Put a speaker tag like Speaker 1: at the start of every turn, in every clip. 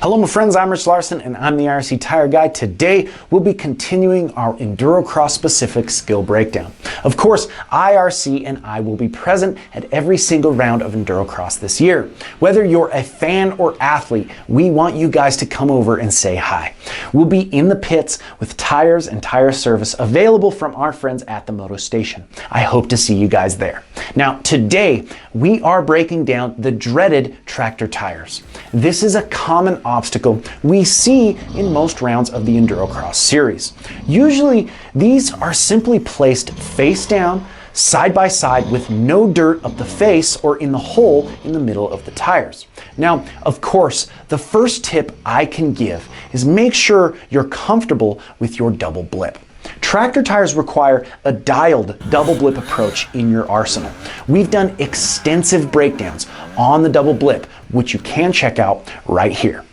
Speaker 1: Hello my friends, I'm Rich Larson and I'm the IRC Tire Guy. Today we'll be continuing our Endurocross specific skill breakdown. Of course, IRC and I will be present at every single round of Endurocross this year. Whether you're a fan or athlete, we want you guys to come over and say hi. We'll be in the pits with tires and tire service available from our friends at the Moto Station. I hope to see you guys there. Now today we are breaking down the dreaded tractor tires. This is a common obstacle we see in most rounds of the Endurocross series. Usually these are simply placed face down, side by side with no dirt up the face or in the hole in the middle of the tires. Now, of course, the first tip I can give is make sure you're comfortable with your double blip. Tractor tires require a dialed double blip approach in your arsenal. We've done extensive breakdowns on the double blip, which you can check out right here.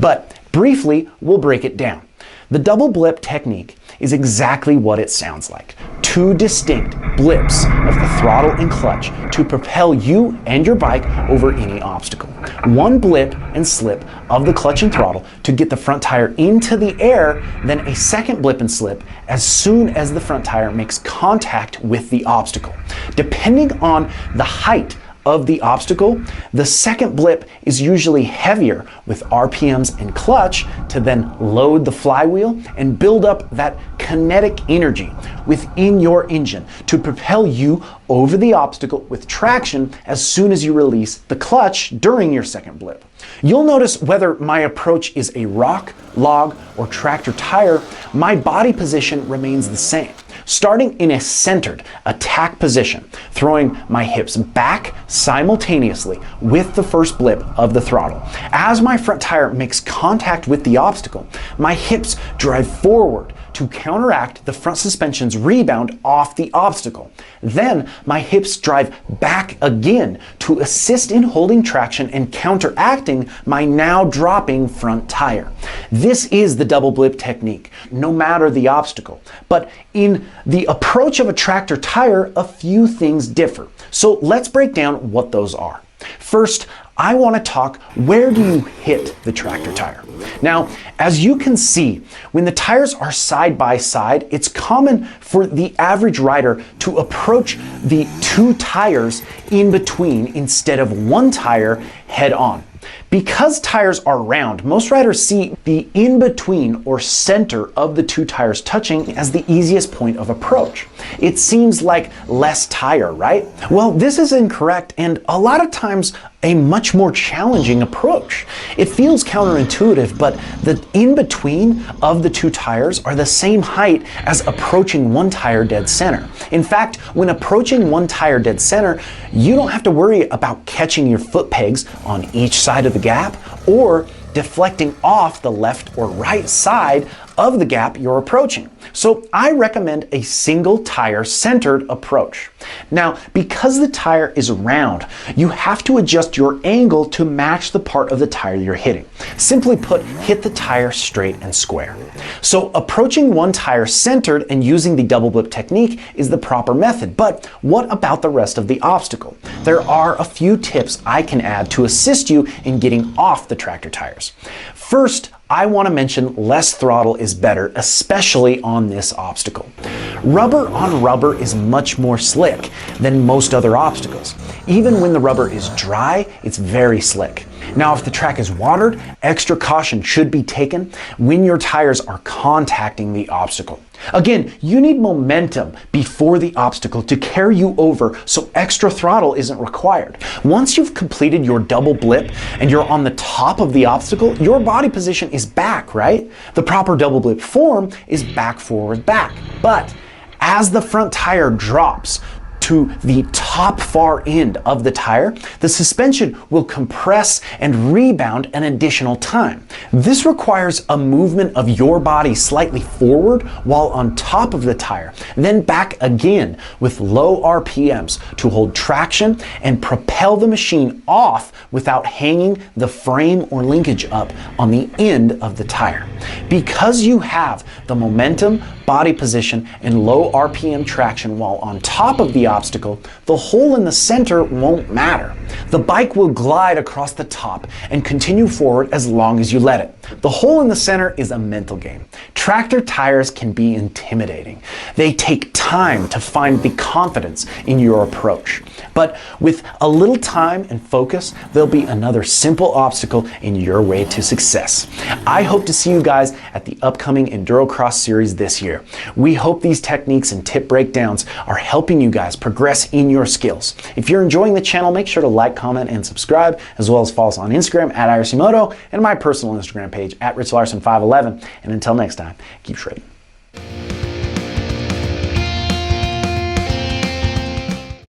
Speaker 1: But briefly, we'll break it down. The double blip technique is exactly what it sounds like. Two distinct blips of the throttle and clutch to propel you and your bike over any obstacle. One blip and slip of the clutch and throttle to get the front tire into the air, then a second blip and slip as soon as the front tire makes contact with the obstacle. Depending on the height of the obstacle, the second blip is usually heavier with RPMs and clutch to then load the flywheel and build up that kinetic energy within your engine to propel you over the obstacle with traction as soon as you release the clutch during your second blip. You'll notice whether my approach is a rock, log, or tractor tire, my body position remains the same. Starting in a centered attack position, throwing my hips back simultaneously with the first blip of the throttle. As my front tire makes contact with the obstacle, my hips drive forward to counteract the front suspension's rebound off the obstacle. Then my hips drive back again to assist in holding traction and counteracting my now dropping front tire. This is the double blip technique, no matter the obstacle. But in the approach of a tractor tire, a few things differ. So let's break down what those are. First, I want to talk, where do you hit the tractor tire? Now, as you can see, when the tires are side by side, it's common for the average rider to approach the two tires in between instead of one tire head on. Because tires are round, most riders see the in-between or center of the two tires touching as the easiest point of approach. It seems like less tire, right? Well, this is incorrect and a lot of times a much more challenging approach. It feels counterintuitive, but the in-between of the two tires are the same height as approaching one tire dead center. In fact, when approaching one tire dead center, you don't have to worry about catching your foot pegs on each side of the gap or deflecting off the left or right side of the gap you're approaching. So I recommend a single tire centered approach. Now, because the tire is round, you have to adjust your angle to match the part of the tire you're hitting. Simply put, hit the tire straight and square. So approaching one tire centered and using the double blip technique is the proper method. But what about the rest of the obstacle? There are a few tips I can add to assist you in getting off the tractor tires. First, I want to mention less throttle is better, especially on this obstacle. Rubber on rubber is much more slick than most other obstacles. Even when the rubber is dry, it's very slick. Now, if the track is watered, extra caution should be taken when your tires are contacting the obstacle. Again, you need momentum before the obstacle to carry you over, so extra throttle isn't required. Once you've completed your double blip and you're on the top of the obstacle, your body position is back, right? The proper double blip form is back, forward, back. But as the front tire drops to the top far end of the tire, the suspension will compress and rebound an additional time. This requires a movement of your body slightly forward while on top of the tire, then back again with low RPMs to hold traction and propel the machine off without hanging the frame or linkage up on the end of the tire. Because you have the momentum, body position, and low RPM traction while on top of the obstacle, the hole in the center won't matter. The bike will glide across the top and continue forward as long as you let it. The hole in the center is a mental game. Tractor tires can be intimidating. They take time to find the confidence in your approach. But with a little time and focus, there'll be another simple obstacle in your way to success. I hope to see you guys at the upcoming Endurocross series this year. We hope these techniques and tip breakdowns are helping you guys progress in your skills. If you're enjoying the channel, make sure to like, comment, and subscribe, as well as follow us on Instagram at IRC Moto and my personal Instagram page at RichLarson511. And until next time, keep shredding.